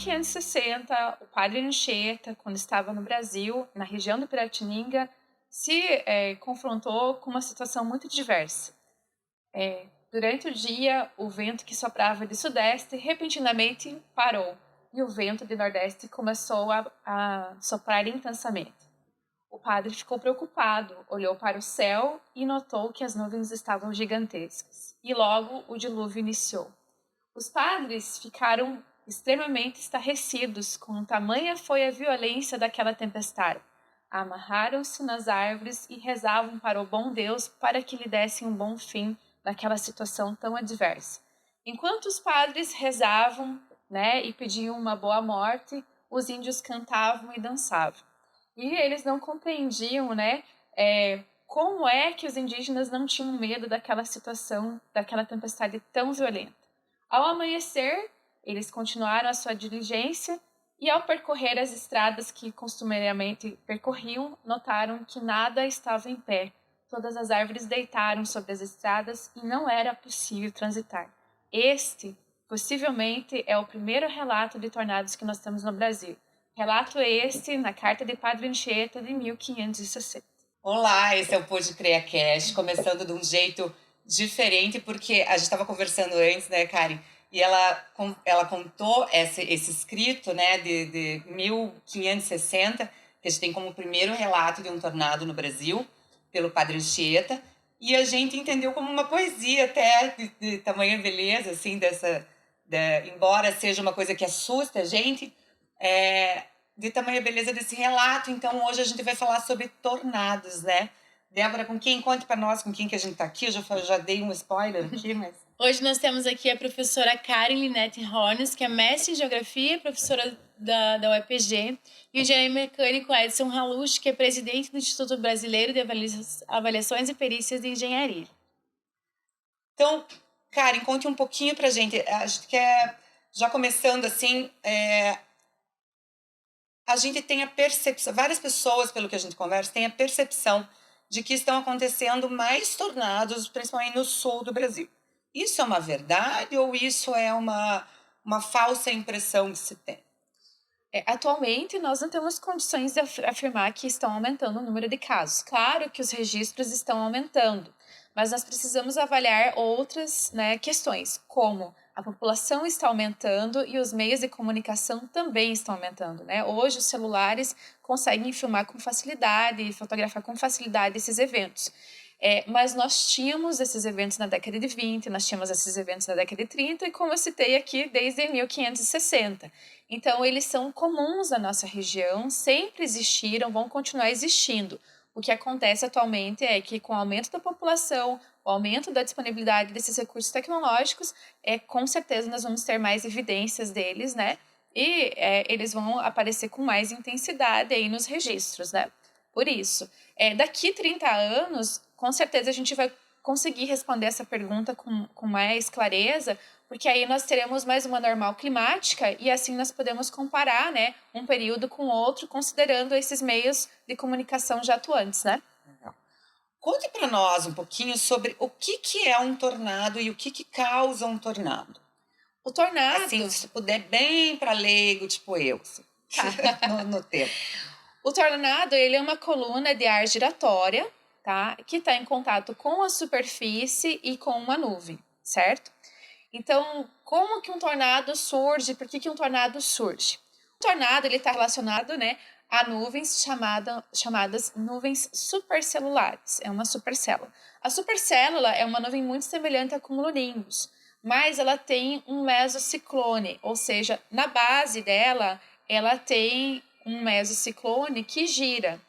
1560, o padre Anchieta, quando estava no Brasil, na região do Piratininga, se confrontou com uma situação muito diversa. Durante o dia, o vento que soprava de sudeste repentinamente parou e o vento de nordeste começou a soprar intensamente. O padre ficou preocupado, olhou para o céu e notou que as nuvens estavam gigantescas. E logo o dilúvio iniciou. Os padres ficaram extremamente estarrecidos com tamanha foi a violência daquela tempestade. Amarraram-se nas árvores e rezavam para o bom Deus para que lhe desse um bom fim naquela situação tão adversa. Enquanto os padres rezavam, e pediam uma boa morte, os índios cantavam e dançavam. E eles não compreendiam, como é que os indígenas não tinham medo daquela situação, daquela tempestade tão violenta. Ao amanhecer, eles continuaram a sua diligência e, ao percorrer as estradas que costumeiramente percorriam, notaram que nada estava em pé. Todas as árvores deitaram sobre as estradas e não era possível transitar. Este, possivelmente, é o primeiro relato de tornados que nós temos no Brasil. Relato este na Carta de Padre Anchieta de 1560. Olá, esse é o Pode Crer Cast, começando de um jeito diferente, porque a gente estava conversando antes, né, Karen? E ela contou esse escrito, né, de 1560, que a gente tem como primeiro relato de um tornado no Brasil, pelo Padre Anchieta, e a gente entendeu como uma poesia até de tamanha beleza, assim, embora seja uma coisa que assusta a gente, de tamanha beleza desse relato. Então hoje a gente vai falar sobre tornados, né? Débora, conte para nós com quem que a gente está aqui. Eu já dei um spoiler aqui, mas... Hoje nós temos aqui a professora Karen Linette Hornes, que é mestre em Geografia, professora da UEPG, e o engenheiro mecânico Edson Halush, que é presidente do Instituto Brasileiro de Avaliações e Perícias de Engenharia. Então, Karen, conte um pouquinho para a gente. A gente quer, já começando assim, a gente tem a percepção, várias pessoas, pelo que a gente conversa, têm a percepção de que estão acontecendo mais tornados, principalmente no sul do Brasil. Isso é uma verdade ou isso é uma falsa impressão que se tem? Atualmente, nós não temos condições de afirmar que estão aumentando o número de casos. Claro que os registros estão aumentando, mas nós precisamos avaliar outras questões, como a população está aumentando e os meios de comunicação também estão aumentando. Hoje, os celulares conseguem filmar com facilidade, fotografar com facilidade esses eventos. Mas nós tínhamos esses eventos na década de 20, nós tínhamos esses eventos na década de 30 e, como eu citei aqui, desde 1560. Então, eles são comuns na nossa região, sempre existiram, vão continuar existindo. O que acontece atualmente é que, com o aumento da população, o aumento da disponibilidade desses recursos tecnológicos, com certeza nós vamos ter mais evidências deles, E eles vão aparecer com mais intensidade aí nos registros, Por isso, daqui 30 anos, com certeza a gente vai conseguir responder essa pergunta com mais clareza, porque aí nós teremos mais uma normal climática e assim nós podemos comparar, um período com outro, considerando esses meios de comunicação já atuantes, Legal. Conte para nós um pouquinho sobre o que é um tornado e o que causa um tornado. O tornado... Assim, se puder, bem para leigo, tipo eu, assim, no tempo. O tornado, ele é uma coluna de ar giratória, que está em contato com a superfície e com uma nuvem, certo? Então, como que um tornado surge? Por que um tornado surge? O tornado está relacionado a nuvens chamadas nuvens supercelulares. É uma supercélula. A supercélula é uma nuvem muito semelhante a cumulonimbus, mas ela tem um mesociclone, ou seja, na base dela, ela tem um mesociclone que gira,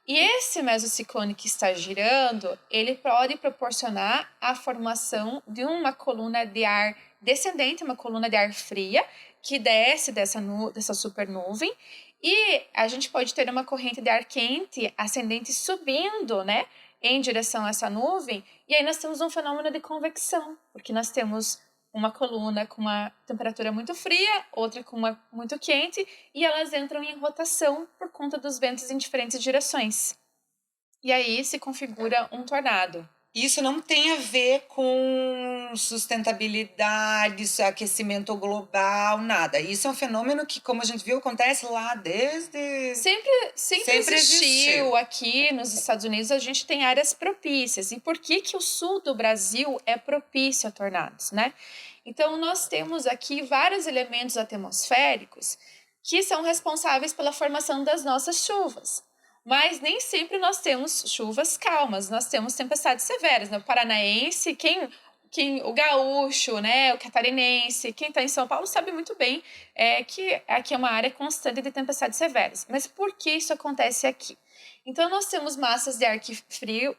E esse mesociclone que está girando, ele pode proporcionar a formação de uma coluna de ar descendente, uma coluna de ar fria, que desce dessa supernuvem, e a gente pode ter uma corrente de ar quente ascendente subindo, em direção a essa nuvem, e aí nós temos um fenômeno de convecção, porque nós temos uma coluna com uma temperatura muito fria, outra com uma muito quente, e elas entram em rotação por conta dos ventos em diferentes direções. E aí se configura um tornado. Isso não tem a ver com sustentabilidade, aquecimento global, nada. Isso é um fenômeno que, como a gente viu, acontece lá desde... Sempre existiu. Aqui nos Estados Unidos, a gente tem áreas propícias. E por que o sul do Brasil é propício a tornados, né? Então, nós temos aqui vários elementos atmosféricos que são responsáveis pela formação das nossas chuvas. Mas nem sempre nós temos chuvas calmas, nós temos tempestades severas. O paranaense, o gaúcho, né, o catarinense, quem está em São Paulo sabe muito bem que aqui é uma área constante de tempestades severas. Mas por que isso acontece aqui? Então, nós temos massas de ar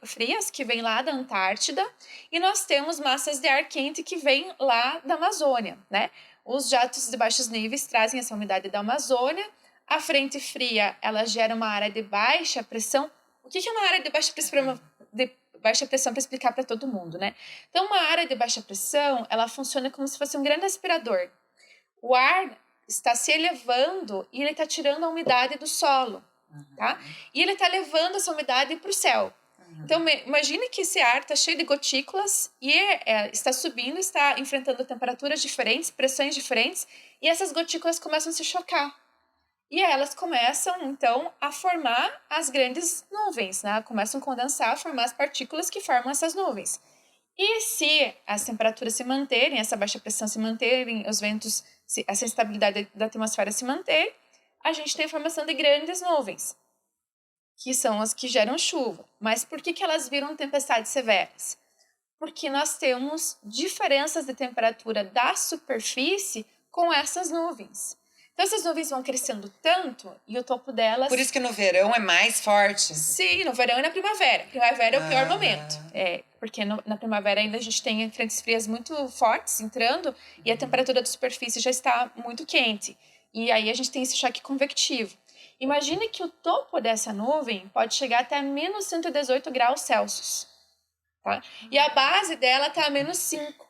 frias que vêm lá da Antártida e nós temos massas de ar quente que vêm lá da Amazônia, né? Os jatos de baixos níveis trazem essa umidade da Amazônia. A frente fria, ela gera uma área de baixa pressão. O que é uma área de baixa pressão para explicar para todo mundo, né? Então, uma área de baixa pressão, ela funciona como se fosse um grande aspirador. O ar está se elevando e ele está tirando a umidade do solo, tá? E ele está levando essa umidade para o céu. Então, imagine que esse ar está cheio de gotículas e está subindo, está enfrentando temperaturas diferentes, pressões diferentes, e essas gotículas começam a se chocar. E elas começam, então, a formar as grandes nuvens, né? Começam a condensar, a formar as partículas que formam essas nuvens. E se as temperaturas se manterem, essa baixa pressão se manterem, os ventos, essa instabilidade da atmosfera se manter, a gente tem a formação de grandes nuvens, que são as que geram chuva. Mas por que elas viram tempestades severas? Porque nós temos diferenças de temperatura da superfície com essas nuvens. Então, essas nuvens vão crescendo tanto e o topo delas... Por isso que no verão é mais forte? Sim, no verão e na primavera. Primavera é o pior momento. Porque na primavera ainda a gente tem frentes frias muito fortes entrando e a temperatura da superfície já está muito quente. E aí a gente tem esse choque convectivo. Imagine que o topo dessa nuvem pode chegar até menos 118 graus Celsius. Tá? E a base dela está a menos 5.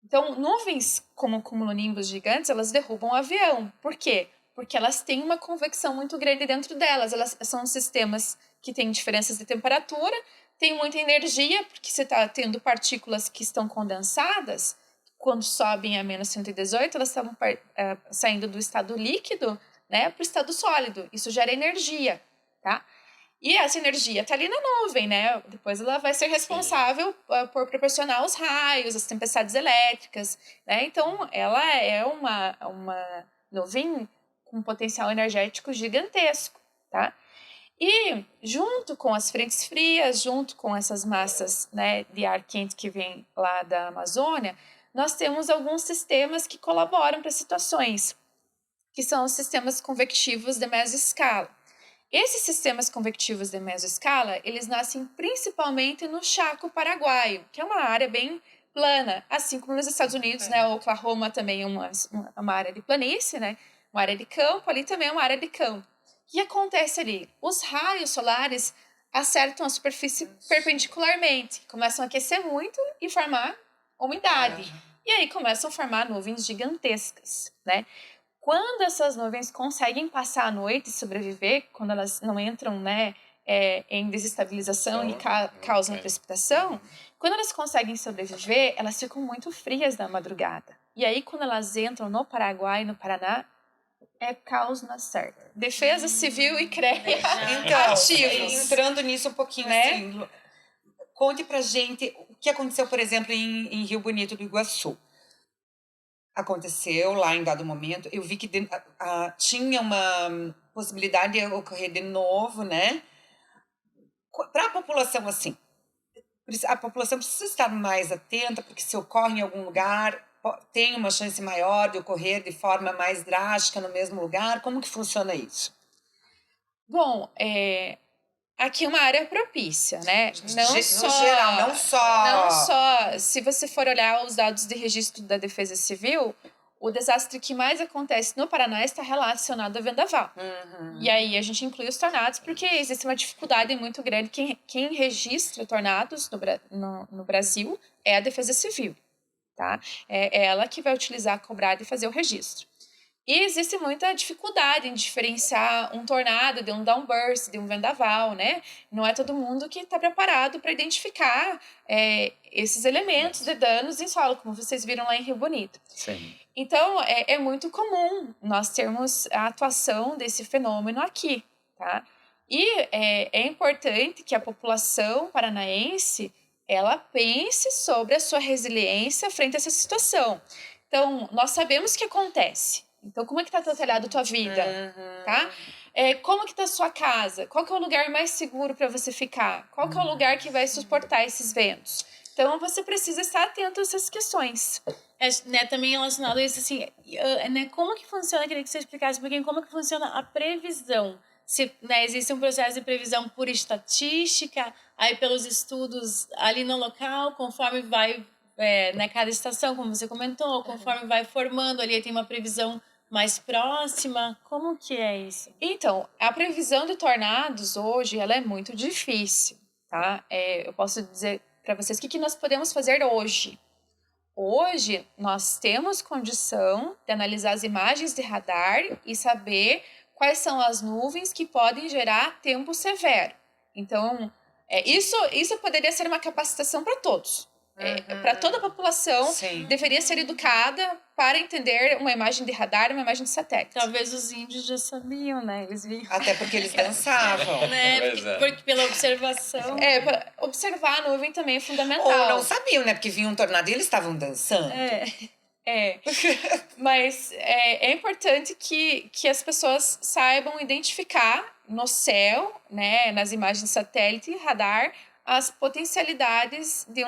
Então, nuvens como cumulonimbus gigantes, elas derrubam o avião. Por quê? Porque elas têm uma convecção muito grande dentro delas. Elas são sistemas que têm diferenças de temperatura, têm muita energia, porque você está tendo partículas que estão condensadas. Quando sobem a menos 118, elas estão saindo do estado líquido, né, para o estado sólido. Isso gera energia, tá? E essa energia está ali na nuvem, né? Depois ela vai ser responsável por proporcionar os raios, as tempestades elétricas, né? Então, ela é uma nuvem com um potencial energético gigantesco, tá? E junto com as frentes frias, junto com essas massas, né, de ar quente que vem lá da Amazônia, nós temos alguns sistemas que colaboram para situações, que são os sistemas convectivos de mesoscala. Esses sistemas convectivos de mesoscala, eles nascem principalmente no Chaco Paraguaio, que é uma área bem plana, assim como nos Estados Unidos, né? O Oklahoma também é uma área de planície, né? Uma área de campo, ali também é uma área de campo. O que acontece ali? Os raios solares acertam a superfície perpendicularmente, começam a aquecer muito e formar umidade. E aí começam a formar nuvens gigantescas, né? Quando essas nuvens conseguem passar a noite e sobreviver, quando elas não entram, né, em desestabilização e causam precipitação, quando elas conseguem sobreviver, elas ficam muito frias na madrugada. E aí, quando elas entram no Paraguai e no Paraná, é caos na certa. Defesa Civil e CREA ativos. Entrando nisso um pouquinho, né? Assim, conte pra gente o que aconteceu, por exemplo, em Rio Bonito do Iguaçu. Aconteceu lá em dado momento, eu vi que tinha uma possibilidade de ocorrer de novo, né? Para a população, assim, a população precisa estar mais atenta, porque se ocorre em algum lugar, tem uma chance maior de ocorrer de forma mais drástica no mesmo lugar. Como que funciona isso? Bom, aqui é uma área propícia, né? No geral, não só. Se você for olhar os dados de registro da Defesa Civil, o desastre que mais acontece no Paraná está relacionado a vendaval. E aí a gente inclui os tornados porque existe uma dificuldade muito grande. Quem registra tornados no Brasil é a Defesa Civil, tá? É ela que vai utilizar a cobrada e fazer o registro. E existe muita dificuldade em diferenciar um tornado de um downburst, de um vendaval, né? Não é todo mundo que está preparado para identificar esses elementos de danos em solo, como vocês viram lá em Rio Bonito. Sim. Então, é muito comum nós termos a atuação desse fenômeno aqui, tá? E é importante que a população paranaense, ela pense sobre a sua resiliência frente a essa situação. Então, nós sabemos que acontece. Então, como é que está teu telhado, tua vida, tá? Como que está a sua casa? Qual que é o lugar mais seguro para você ficar? Qual que é o lugar que vai suportar esses ventos? Então, você precisa estar atento a essas questões. Né, também relacionado a isso, assim, né, como que funciona, queria que você explicasse um pouquinho como que funciona a previsão. Se, né, existe um processo de previsão por estatística, aí pelos estudos ali no local, conforme vai, né, cada estação, como você comentou, conforme vai formando ali, tem uma previsão mais próxima. Como que é isso? Então, a previsão de tornados hoje, ela é muito difícil, tá? Eu posso dizer para vocês o que nós podemos fazer hoje. Hoje, nós temos condição de analisar as imagens de radar e saber quais são as nuvens que podem gerar tempo severo. Então, isso poderia ser uma capacitação para todos. Para toda a população, deveria ser educada para entender uma imagem de radar e uma imagem de satélite. Talvez os índios já sabiam, né? Eles viam. Até porque eles dançavam. Né? Porque pela observação. Observar a nuvem também é fundamental. Ou não sabiam, né? Porque vinha um tornado e eles estavam dançando. Mas é importante que as pessoas saibam identificar no céu, né, nas imagens de satélite e radar, as potencialidades de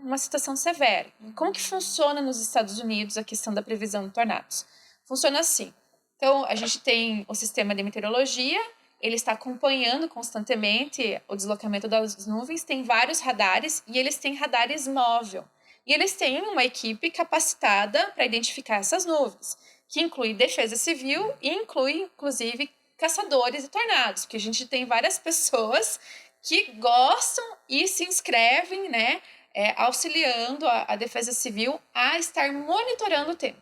uma situação severa. Como que funciona nos Estados Unidos a questão da previsão de tornados? Funciona assim. Então, a gente tem o sistema de meteorologia, ele está acompanhando constantemente o deslocamento das nuvens, tem vários radares e eles têm radares móvel. E eles têm uma equipe capacitada para identificar essas nuvens, que inclui defesa civil e inclui, inclusive, caçadores de tornados, porque a gente tem várias pessoas que gostam e se inscrevem, né, auxiliando a Defesa Civil a estar monitorando o tempo.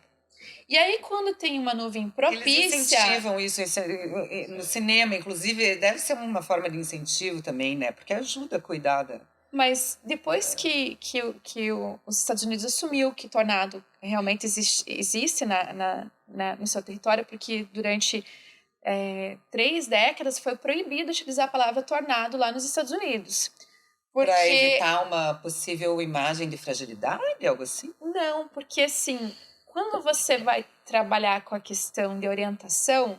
E aí, quando tem uma nuvem propícia... Eles incentivam isso no cinema, inclusive, deve ser uma forma de incentivo também, né? Porque ajuda a cuidar da... Mas depois que os Estados Unidos assumiu que tornado realmente existe no seu território, porque durante 3 décadas foi proibido utilizar a palavra tornado lá nos Estados Unidos. Para evitar uma possível imagem de fragilidade, algo assim? Não, porque assim, quando você vai trabalhar com a questão de orientação,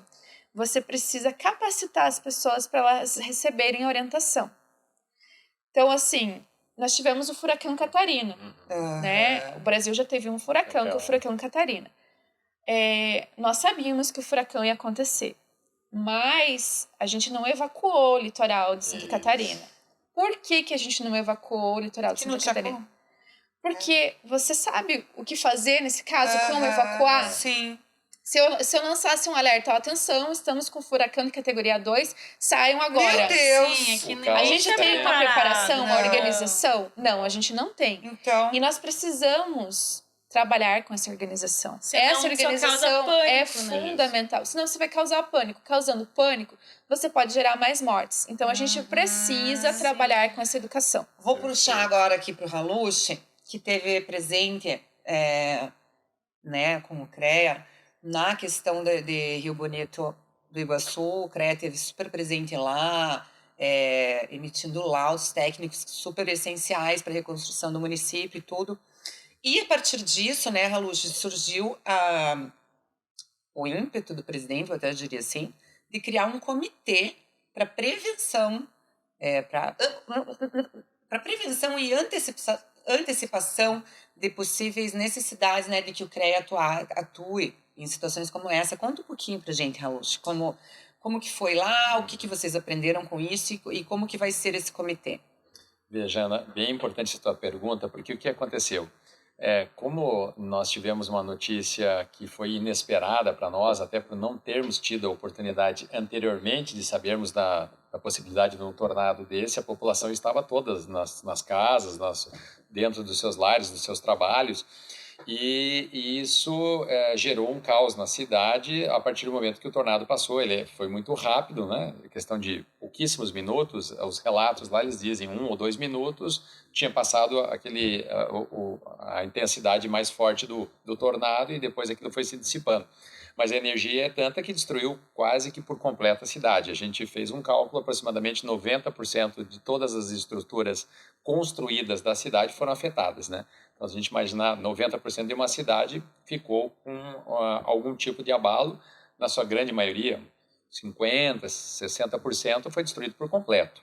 você precisa capacitar as pessoas para elas receberem orientação. Então, assim, nós tivemos o furacão Catarina, né? O Brasil já teve um furacão, que é o furacão Catarina. Nós sabíamos que o furacão ia acontecer, mas a gente não evacuou o litoral de Santa Catarina. Por que a gente não evacuou o litoral de Santa Catarina? Porque você sabe o que fazer nesse caso, como evacuar? Sim. Se eu lançasse um alerta, atenção, estamos com furacão de categoria 2, saiam agora. Meu Deus! Sim, a gente tem uma preparação, uma Não. organização? Não, a gente não tem. Então... E nós precisamos trabalhar com essa organização. Senão Essa organização pânico, é né? fundamental. Senão você vai causar pânico. Causando pânico, você pode gerar mais mortes. Então a gente precisa trabalhar com essa educação. Vou puxar agora aqui para o Halushi, que teve presente, né, com o CREA, na questão de Rio Bonito do Iguaçu. O CREA esteve super presente lá, emitindo laudos técnicos super essenciais para a reconstrução do município e tudo. E a partir disso, né, Halushi, surgiu o ímpeto do presidente, eu até diria assim, de criar um comitê para prevenção, para prevenção e antecipação de possíveis necessidades, né, de que o CREA atue em situações como essa. Conta um pouquinho pra gente, Halushi, como que foi lá, o que vocês aprenderam com isso e como que vai ser esse comitê. Veja, Ana, bem importante a tua pergunta, porque o que aconteceu? Como nós tivemos uma notícia que foi inesperada para nós, até por não termos tido a oportunidade anteriormente de sabermos da possibilidade de um tornado desse, a população estava toda nas casas, dentro dos seus lares, dos seus trabalhos, E isso gerou um caos na cidade a partir do momento que o tornado passou. Ele foi muito rápido, né? Questão de pouquíssimos minutos. Os relatos lá eles dizem 1 ou 2 minutos tinha passado a intensidade mais forte do tornado e depois aquilo foi se dissipando. Mas a energia é tanta que destruiu quase que por completo a cidade. A gente fez um cálculo, aproximadamente 90% de todas as estruturas construídas da cidade foram afetadas, né? Então, se a gente imaginar 90% de uma cidade ficou com algum tipo de abalo, na sua grande maioria, 50%, 60% foi destruído por completo.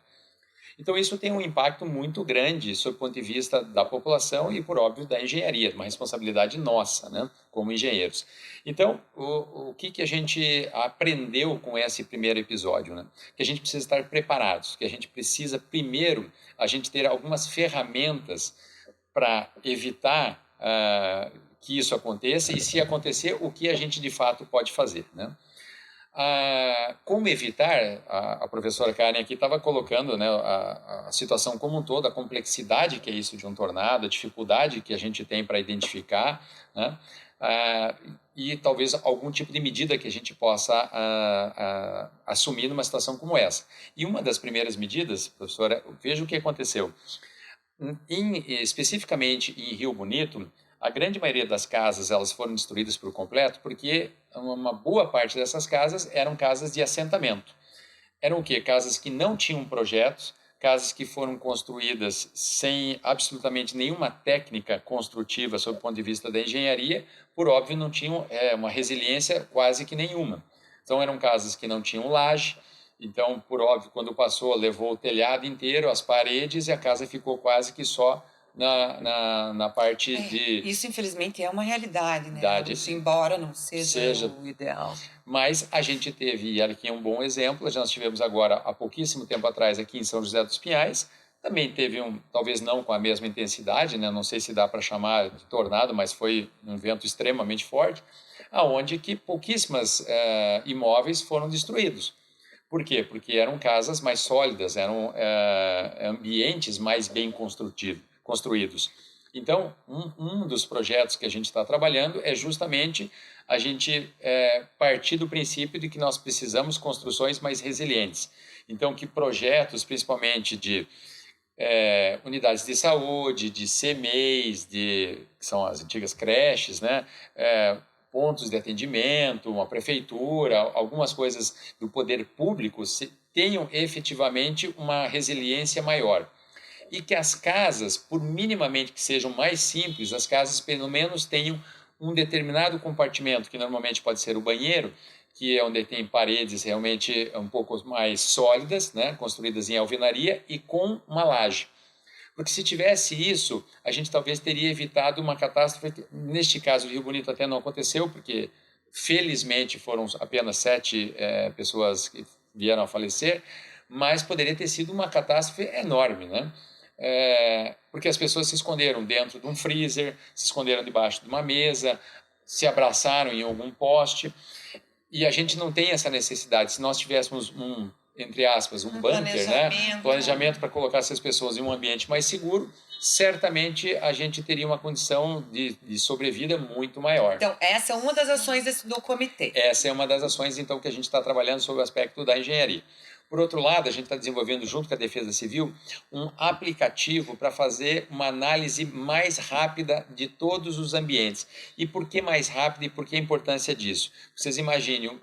Então, isso tem um impacto muito grande sob o ponto de vista da população e, por óbvio, da engenharia, uma responsabilidade nossa, né, como engenheiros. Então, o que a gente aprendeu com esse primeiro episódio? Né? Que a gente precisa estar preparados, que a gente precisa, primeiro, a gente ter algumas ferramentas para evitar que isso aconteça e, se acontecer, o que a gente de fato pode fazer, né? Como evitar, a professora Karen aqui estava colocando, né, a situação como um todo, a complexidade que é isso de um tornado, a dificuldade que a gente tem para identificar, né, e talvez algum tipo de medida que a gente possa assumir numa situação como essa. E uma das primeiras medidas, professora, veja o que aconteceu. Especificamente em Rio Bonito, a grande maioria das casas elas foram destruídas por completo porque uma boa parte dessas casas eram casas de assentamento. Eram o quê? Casas que não tinham projetos, casas que foram construídas sem absolutamente nenhuma técnica construtiva sob o ponto de vista da engenharia, por óbvio não tinham uma resiliência quase que nenhuma. Então eram casas que não tinham laje, então por óbvio quando passou levou o telhado inteiro, as paredes e a casa ficou quase que só na parte de... Isso, infelizmente, é uma realidade, né? Isso, embora não seja o ideal. Mas a gente teve, e aqui é um bom exemplo, nós tivemos agora, há pouquíssimo tempo atrás, aqui em São José dos Pinhais, também teve talvez não com a mesma intensidade, né? Não sei se dá para chamar de tornado, mas foi um vento extremamente forte, aonde que pouquíssimas imóveis foram destruídos. Por quê? Porque eram casas mais sólidas, eram ambientes mais bem construídos. Então, um dos projetos que a gente está trabalhando é justamente a gente partir do princípio de que nós precisamos de construções mais resilientes. Então, que projetos, principalmente de unidades de saúde, de CMEs, que são as antigas creches, né? Pontos de atendimento, uma prefeitura, algumas coisas do poder público tenham efetivamente uma resiliência maior. E que as casas, por minimamente que sejam mais simples, as casas pelo menos tenham um determinado compartimento, que normalmente pode ser o banheiro, que é onde tem paredes realmente um pouco mais sólidas, né, construídas em alvenaria e com uma laje. Porque se tivesse isso, a gente talvez teria evitado uma catástrofe. Neste caso, o Rio Bonito até não aconteceu, porque felizmente foram apenas 7 pessoas que vieram a falecer, mas poderia ter sido uma catástrofe enorme, né? Porque as pessoas se esconderam dentro de um freezer, se esconderam debaixo de uma mesa, se abraçaram em algum poste, e a gente não tem essa necessidade. Se nós tivéssemos entre aspas, um bunker, né? Planejamento para colocar essas pessoas em um ambiente mais seguro, certamente a gente teria uma condição de sobrevida muito maior. Então, essa é uma das ações do comitê. Essa é uma das ações, então, que a gente está trabalhando sobre o aspecto da engenharia. Por outro lado, a gente está desenvolvendo, junto com a Defesa Civil, um aplicativo para fazer uma análise mais rápida de todos os ambientes. E por que mais rápida e por que a importância disso? Vocês imaginem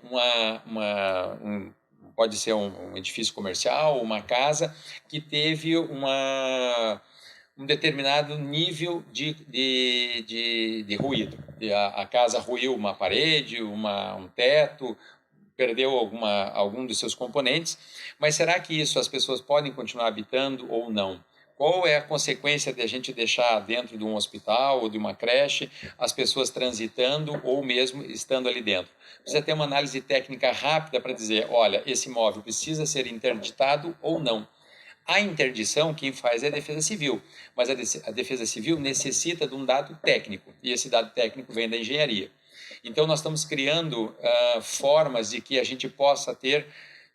pode ser um edifício comercial, uma casa que teve um determinado nível de ruído. A casa ruiu uma parede, um teto, perdeu algum dos seus componentes, mas será que isso as pessoas podem continuar habitando ou não? Qual é a consequência de a gente deixar dentro de um hospital ou de uma creche as pessoas transitando ou mesmo estando ali dentro? Precisa ter uma análise técnica rápida para dizer, olha, esse imóvel precisa ser interditado ou não. A interdição quem faz é a Defesa Civil, mas a Defesa Civil necessita de um dado técnico, e esse dado técnico vem da engenharia. Então, nós estamos criando formas de que a gente possa ter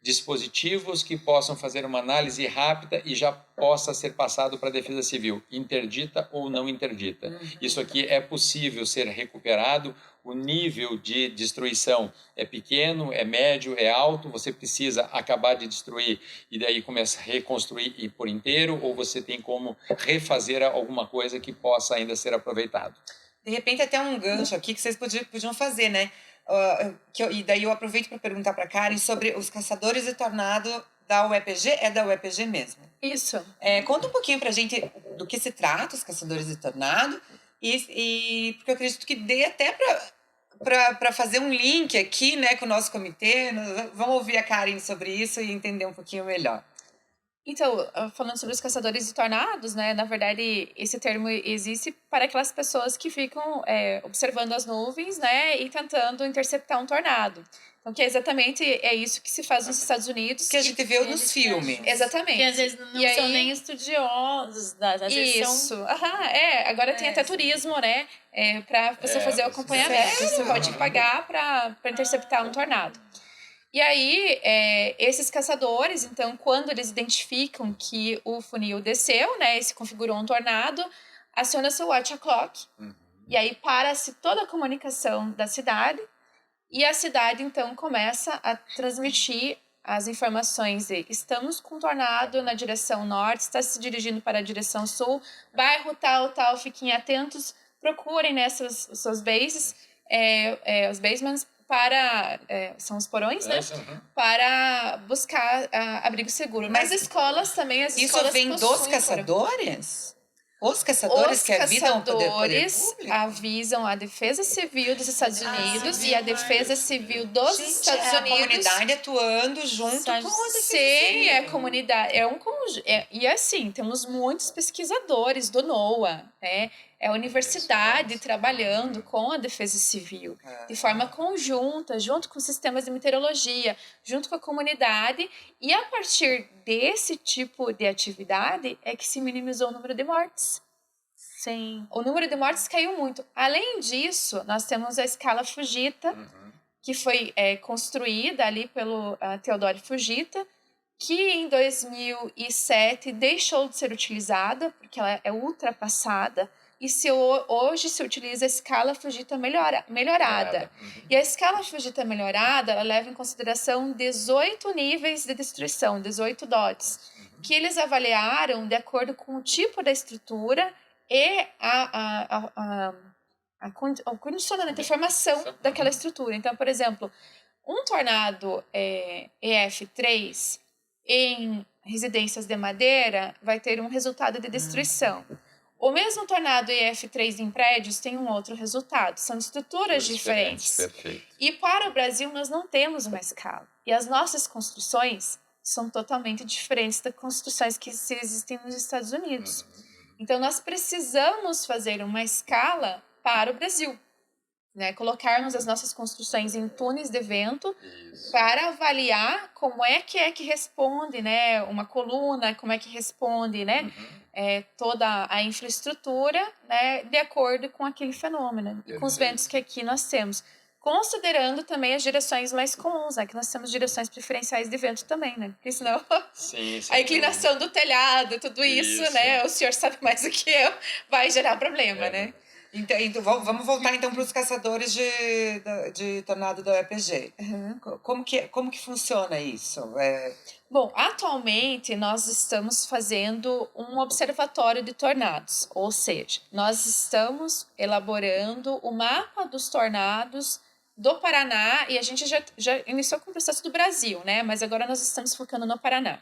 dispositivos que possam fazer uma análise rápida e já possa ser passado para a Defesa Civil, interdita ou não interdita. Isso aqui é possível ser recuperado, o nível de destruição é pequeno, é médio, é alto, você precisa acabar de destruir e daí começa a reconstruir e por inteiro, ou você tem como refazer alguma coisa que possa ainda ser aproveitado. De repente, até um gancho aqui que vocês podiam fazer, né? E daí eu aproveito para perguntar para a Karen sobre os caçadores de tornado da UEPG. É da UEPG mesmo? Isso. Conta um pouquinho para a gente do que se trata os caçadores de tornado e porque eu acredito que dê até para fazer um link aqui, né, com o nosso comitê. Vamos ouvir a Karen sobre isso e entender um pouquinho melhor. Então, falando sobre os caçadores de tornados, né, na verdade, esse termo existe para aquelas pessoas que ficam observando as nuvens, né, e tentando interceptar um tornado. Então, que exatamente é isso que se faz nos Estados Unidos. Que a gente vê nos filmes. Exatamente. Que às vezes não são nem estudiosos às vezes isso. Agora tem até turismo, né, para você fazer o acompanhamento. Você pode pagar para interceptar um tornado. E aí, esses caçadores, então, quando eles identificam que o funil desceu, né, e se configurou um tornado, aciona-se o watch o'clock, e aí para-se toda a comunicação da cidade, e a cidade, então, começa a transmitir as informações de estamos com um tornado na direção norte, está se dirigindo para a direção sul, bairro tal, fiquem atentos, procurem nessas suas bases, os basements, são os porões, né? Para buscar abrigo seguro. Nas escolas também, as escolas isso vem dos caçadores? Os caçadores que avisam o poder público? Avisam a Defesa Civil dos Estados Unidos e a Defesa Civil dos Estados Unidos. A comunidade atuando junto com a Defesa Sim, é a comunidade. E assim, temos muitos pesquisadores do NOAA, né? É a universidade trabalhando com a Defesa Civil, de forma conjunta, junto com sistemas de meteorologia, junto com a comunidade. E a partir desse tipo de atividade é que se minimizou o número de mortes. Sim. O número de mortes caiu muito. Além disso, nós temos a escala Fujita, que foi construída ali pelo Theodore Fujita, que em 2007 deixou de ser utilizada, porque ela é ultrapassada, e hoje se utiliza a escala Fujita melhorada. E a escala Fujita melhorada, ela leva em consideração 18 níveis de destruição, 18 DOTs, que eles avaliaram de acordo com o tipo da estrutura e o condicionamento, a formação daquela estrutura. Então, por exemplo, um tornado EF3 em residências de madeira vai ter um resultado de destruição. O mesmo tornado EF3 em prédios tem um outro resultado. São estruturas diferentes. Perfeito. E para o Brasil, nós não temos uma escala. E as nossas construções são totalmente diferentes das construções que existem nos Estados Unidos. Então, nós precisamos fazer uma escala para o Brasil, né? Colocarmos as nossas construções em túneis de vento para avaliar como é que responde, né? Uma coluna, como é que responde, né? Toda a infraestrutura, né? De acordo com aquele fenômeno e com os ventos que aqui nós temos. Considerando também as direções mais comuns, né? Que nós temos direções preferenciais de vento também, né? Porque senão a inclinação do telhado, tudo isso, né? O senhor sabe mais do que eu, vai gerar problema, né? Então, vamos voltar então para os caçadores de tornado da UEPG. Como que funciona isso? Bom, atualmente nós estamos fazendo um observatório de tornados, ou seja, nós estamos elaborando o mapa dos tornados do Paraná e a gente já iniciou com o processo do Brasil, né? Mas agora nós estamos focando no Paraná.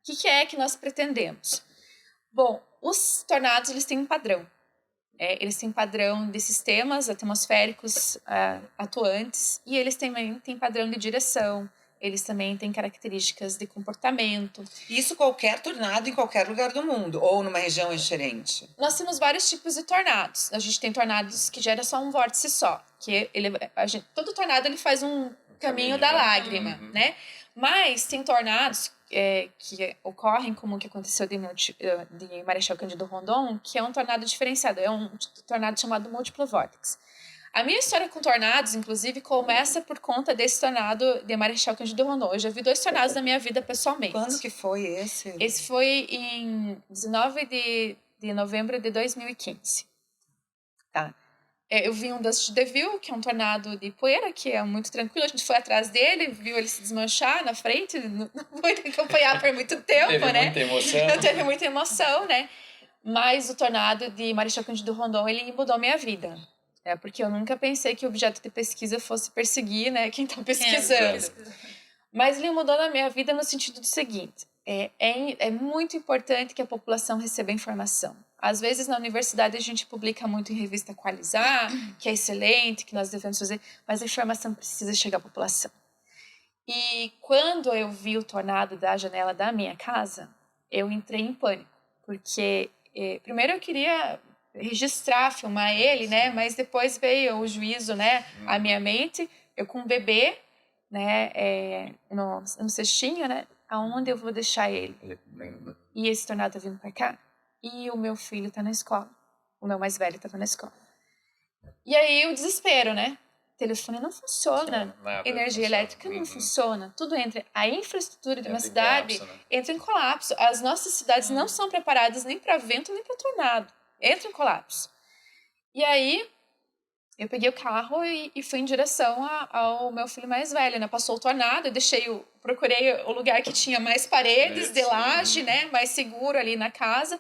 O que é que nós pretendemos? Bom, os tornados eles têm um padrão. Eles têm padrão de sistemas atmosféricos atuantes e eles também têm padrão de direção. Eles também têm características de comportamento. Isso qualquer tornado em qualquer lugar do mundo ou numa região diferente? Nós temos vários tipos de tornados. A gente tem tornados que geram só um vórtice só. Todo tornado ele faz um caminho da lágrima, né? Mas tem tornados que ocorrem, como o que aconteceu de Marechal Cândido Rondon, que é um tornado diferenciado. É um tornado chamado múltiplo vórtice. A minha história com tornados, inclusive, começa por conta desse tornado de Marechal Cândido Rondon. Eu já vi 2 tornados na minha vida pessoalmente. Quando que foi esse? Esse foi em 19 de novembro de 2015. Tá. Eu vi um Dust Devil, que é um tornado de poeira, que é muito tranquilo. A gente foi atrás dele, viu ele se desmanchar na frente, não foi acompanhar por muito tempo, Teve né? muita emoção. Teve muita emoção, né? Mas o tornado de Marechal Cândido Rondon, ele mudou minha vida. Porque eu nunca pensei que o objeto de pesquisa fosse perseguir, né, quem está pesquisando. Mas ele mudou na minha vida no sentido do seguinte: é muito importante que a população receba informação. Às vezes, na universidade, a gente publica muito em revista Qualizar, que é excelente, que nós devemos fazer, mas a informação precisa chegar à população. E quando eu vi o tornado da janela da minha casa, eu entrei em pânico, porque primeiro eu queria registrar, filmar ele, né? Mas depois veio o juízo, né? À minha mente, eu com um bebê, né? No cestinho, né? Aonde eu vou deixar ele? E esse tornado tá vindo para cá. E o meu filho tá na escola. O meu mais velho tá na escola. E aí o desespero, né? O telefone não funciona. Energia elétrica não funciona. Tudo entra. A infraestrutura de uma cidade entra em colapso. As nossas cidades não são preparadas nem para vento, nem para tornado. Entra em colapso. E aí, eu peguei o carro e fui em direção ao meu filho mais velho, né? Passou o tornado, eu procurei o lugar que tinha mais paredes de laje, né? Mais seguro ali na casa.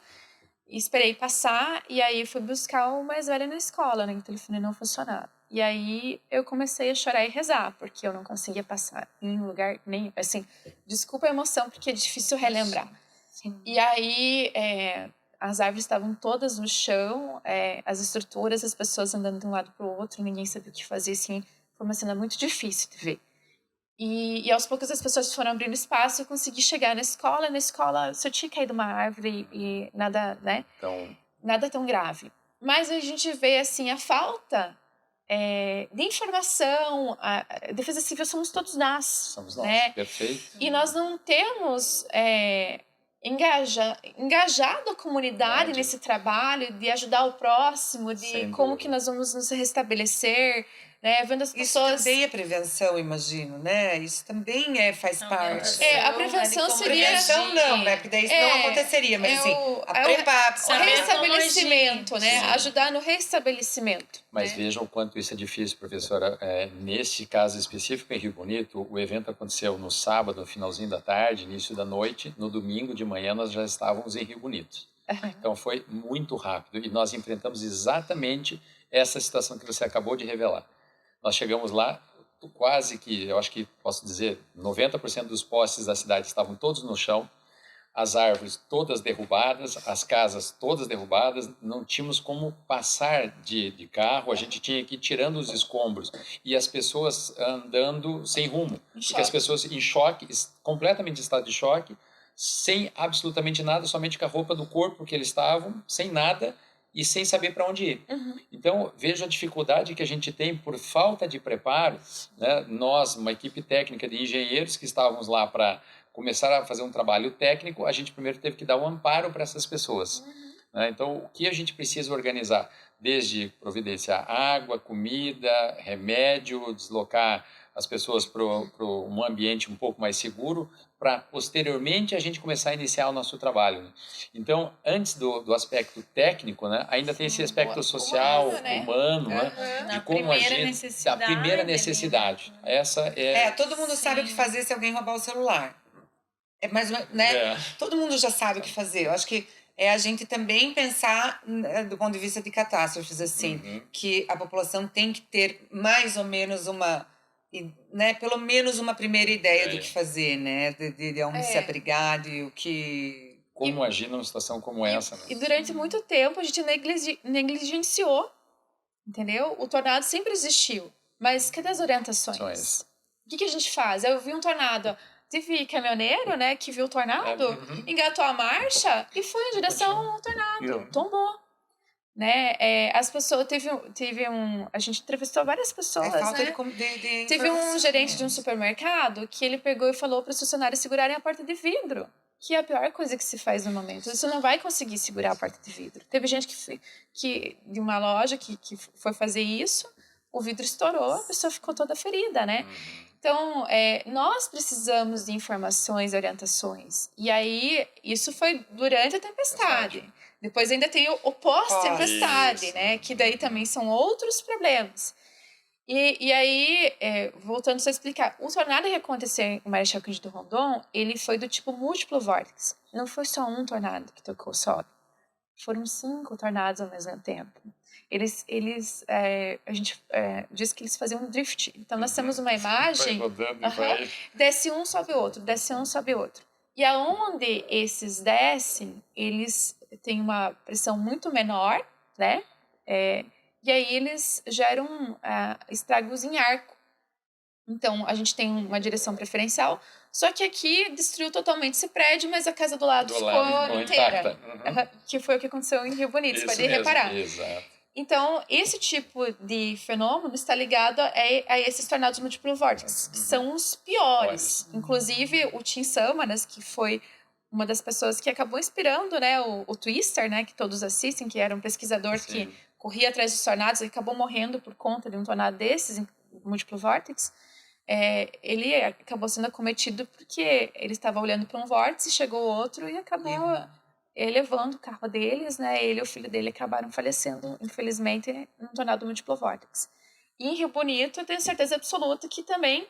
E esperei passar, e aí fui buscar o mais velho na escola, né? O telefone não funcionava. E aí eu comecei a chorar e rezar, porque eu não conseguia passar em um lugar nem... Assim, desculpa a emoção, porque é difícil relembrar. Sim. E aí... as árvores estavam todas no chão, as estruturas, as pessoas andando de um lado para o outro, ninguém sabia o que fazer, assim, foi uma cena muito difícil de ver. E aos poucos as pessoas foram abrindo espaço, eu consegui chegar na escola só tinha caído uma árvore e nada, né? Nada tão grave. Mas a gente vê, assim, a falta de informação, a Defesa Civil somos todos nós. Somos nós, né? Perfeito. E nós não temos... engajado a comunidade nesse trabalho de ajudar o próximo, de como que nós vamos nos restabelecer, né? Vendo as pessoas... Isso também é prevenção, imagino, né? Isso também faz parte. A prevenção seria... Prevenção não, né? Porque daí isso não aconteceria, mas assim, o restabelecimento, né? Ajudar no restabelecimento. Mas vejam o quanto isso é difícil, professora. Nesse caso específico em Rio Bonito, o evento aconteceu no sábado, no finalzinho da tarde, início da noite. No domingo de manhã nós já estávamos em Rio Bonito. Então foi muito rápido e nós enfrentamos exatamente essa situação que você acabou de revelar. Nós chegamos lá, quase que, eu acho que posso dizer, 90% dos postes da cidade estavam todos no chão, as árvores todas derrubadas, as casas todas derrubadas, não tínhamos como passar de carro, a gente tinha que ir tirando os escombros e as pessoas andando sem rumo, porque as pessoas em choque, completamente em estado de choque, sem absolutamente nada, somente com a roupa do corpo que eles estavam, sem nada, e sem saber para onde ir. Então, vejo a dificuldade que a gente tem por falta de preparo, né? Nós, uma equipe técnica de engenheiros que estávamos lá para começar a fazer um trabalho técnico, a gente primeiro teve que dar um amparo para essas pessoas. Né? Então, o que a gente precisa organizar? Desde providenciar água, comida, remédio, deslocar as pessoas para um ambiente um pouco mais seguro, para posteriormente a gente começar a iniciar o nosso trabalho. Né? Então, antes do aspecto técnico, né, ainda tem esse aspecto social, humano, né, de como a gente... A primeira necessidade. Essa todo mundo sabe o que fazer se alguém roubar o celular. Né? Todo mundo já sabe o que fazer. Eu acho que a gente também pensar do ponto de vista de catástrofes, assim, que a população tem que ter mais ou menos né, pelo menos uma primeira ideia do que fazer, né? De onde se abrigar, de o que... Como agir numa situação como essa, né? E durante muito tempo a gente negligenciou, entendeu? O tornado sempre existiu, mas cadê as orientações? O que a gente faz? Eu vi um tornado, teve caminhoneiro, né, que viu o tornado, engatou a marcha e foi em direção ao tornado, tombou. Né? As pessoas a gente entrevistou várias pessoas, falta né? de teve um gerente de um supermercado que ele pegou e falou para os funcionários segurarem a porta de vidro, que é a pior coisa que se faz no momento. Você não vai conseguir segurar a porta de vidro. Teve gente de uma loja que foi fazer isso, o vidro estourou, a pessoa ficou toda ferida, né? Então, nós precisamos de informações e orientações. E aí, isso foi durante a tempestade. Depois ainda tem o pós-tempestade, né? Que daí também são outros problemas. E aí, voltando só a explicar, o tornado que aconteceu em Marechal Cândido Rondon, ele foi do tipo múltiplo vórtice. Não foi só um tornado que tocou o solo. Foram 5 tornados ao mesmo tempo. A gente diz que eles faziam um drift. Então, nós temos uma imagem, desce um, sobe outro, desce um, sobe outro. E aonde esses descem, eles têm uma pressão muito menor, né? E aí eles geram estragos em arco. Então, a gente tem uma direção preferencial, só que aqui destruiu totalmente esse prédio, mas a casa do lado ficou inteira. Que foi o que aconteceu em Rio Bonito, você pode reparar. Exato. Então, esse tipo de fenômeno está ligado a esses tornados múltiplo vórtices, que são os piores. Inclusive, o Tim Samaras, que foi uma das pessoas que acabou inspirando, né, o Twister, né, que todos assistem, que era um pesquisador que corria atrás dos tornados e acabou morrendo por conta de um tornado desses, múltiplo vórtice. Ele acabou sendo acometido porque ele estava olhando para um vórtice, chegou outro e acabou levando o carro deles, né? Ele e o filho dele acabaram falecendo, infelizmente, num tornado múltiplo vórtice. E em Rio Bonito, eu tenho certeza absoluta que também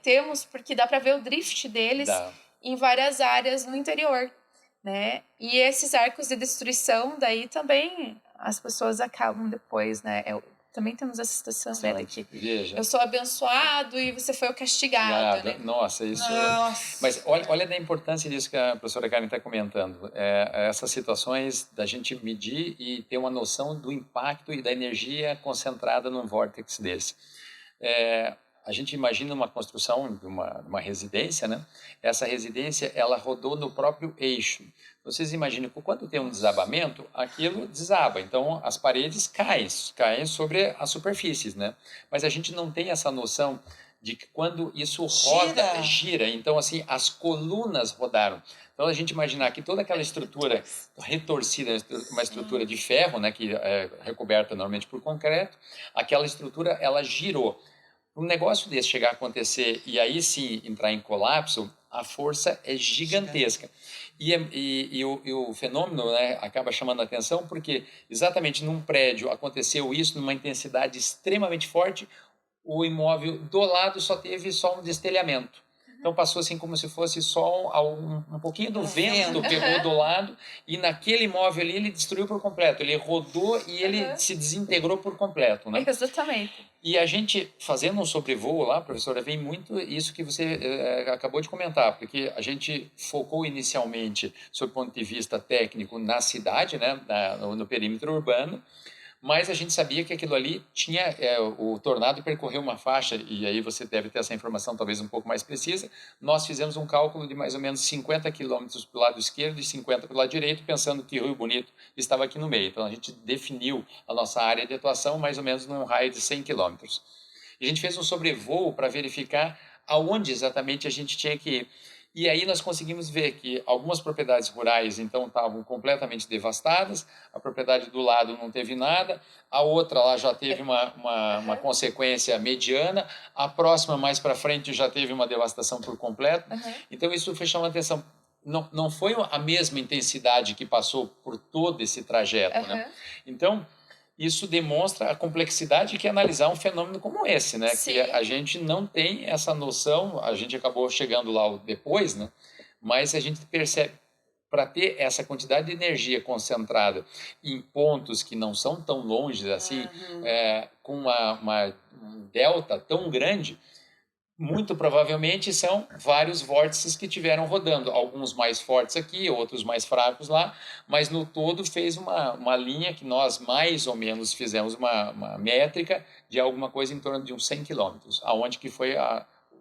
temos, porque dá para ver o drift deles em várias áreas no interior, né? E esses arcos de destruição, daí também as pessoas acabam depois, né? Também temos essa situação, né, daqui. Veja. Eu sou abençoado e você foi o castigado, né? Nossa, isso... Mas olha da importância disso que a professora Karen está comentando. Essas situações da gente medir e ter uma noção do impacto e da energia concentrada num vórtice desse. A gente imagina uma construção de uma residência, né? Essa residência, ela rodou no próprio eixo. Vocês imaginam que quando tem um desabamento, aquilo desaba. Então, as paredes caem sobre as superfícies, né? Mas a gente não tem essa noção de que quando isso roda, gira. Então, assim, as colunas rodaram. Então, a gente imaginar que toda aquela estrutura retorcida, uma estrutura de ferro, né, que é recoberta normalmente por concreto, aquela estrutura, ela girou. Um negócio desse chegar a acontecer e aí sim entrar em colapso, a força é gigantesca. E o fenômeno, né, acaba chamando a atenção porque exatamente num prédio aconteceu isso numa intensidade extremamente forte, o imóvel do lado teve só um destelhamento. Então passou assim como se fosse só um pouquinho do vento pegou do lado e naquele imóvel ali ele destruiu por completo. Ele rodou e ele se desintegrou por completo, né? Exatamente. E a gente fazendo um sobrevoo lá, professora, vem muito isso que você acabou de comentar, porque a gente focou inicialmente, sob o ponto de vista técnico, na cidade, né, no perímetro urbano, mas a gente sabia que aquilo ali tinha, o tornado percorreu uma faixa, e aí você deve ter essa informação talvez um pouco mais precisa. Nós fizemos um cálculo de mais ou menos 50 quilômetros para o lado esquerdo e 50 para o lado direito, pensando que Rio Bonito estava aqui no meio. Então a gente definiu a nossa área de atuação mais ou menos num raio de 100 quilômetros. E a gente fez um sobrevoo para verificar aonde exatamente a gente tinha que ir. E aí nós conseguimos ver que algumas propriedades rurais, então, estavam completamente devastadas, a propriedade do lado não teve nada, a outra lá já teve uma consequência mediana, a próxima mais para frente já teve uma devastação por completo. Então isso foi chamando a atenção. Não foi a mesma intensidade que passou por todo esse trajeto, né? Então, isso demonstra a complexidade que é analisar um fenômeno como esse, né? Sim. Que a gente não tem essa noção, a gente acabou chegando lá depois, né? Mas a gente percebe, para ter essa quantidade de energia concentrada em pontos que não são tão longe assim, com um delta tão grande, muito provavelmente são vários vórtices que tiveram rodando, alguns mais fortes aqui, outros mais fracos lá, mas no todo fez uma linha que nós mais ou menos fizemos uma métrica de alguma coisa em torno de uns 100 quilômetros, aonde que foi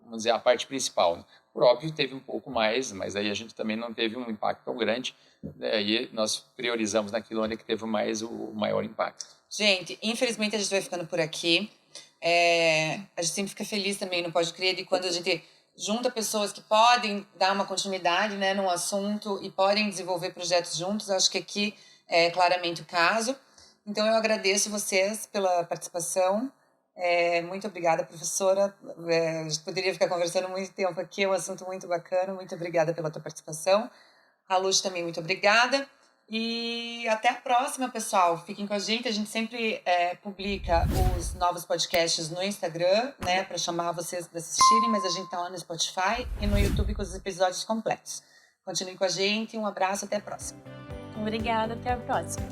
vamos dizer, a parte principal. Né? Por óbvio, teve um pouco mais, mas aí a gente também não teve um impacto tão grande, né? Aí nós priorizamos naquilo onde que teve o maior impacto. Gente, infelizmente a gente vai ficando por aqui. A gente sempre fica feliz também no Pode Crer de quando a gente junta pessoas que podem dar uma continuidade, né, num assunto e podem desenvolver projetos juntos. Acho que aqui é claramente o caso. Então eu agradeço vocês pela participação Muito obrigada, professora. A gente poderia ficar conversando muito tempo aqui, é um assunto muito bacana. Muito obrigada pela tua participação. Ralush, também muito obrigada. E até a próxima, pessoal. Fiquem com a gente sempre publica os novos podcasts no Instagram, né, para chamar vocês para assistirem, mas a gente tá lá no Spotify e no YouTube com os episódios completos. Continuem com a gente, um abraço, até a próxima. Obrigada, até a próxima.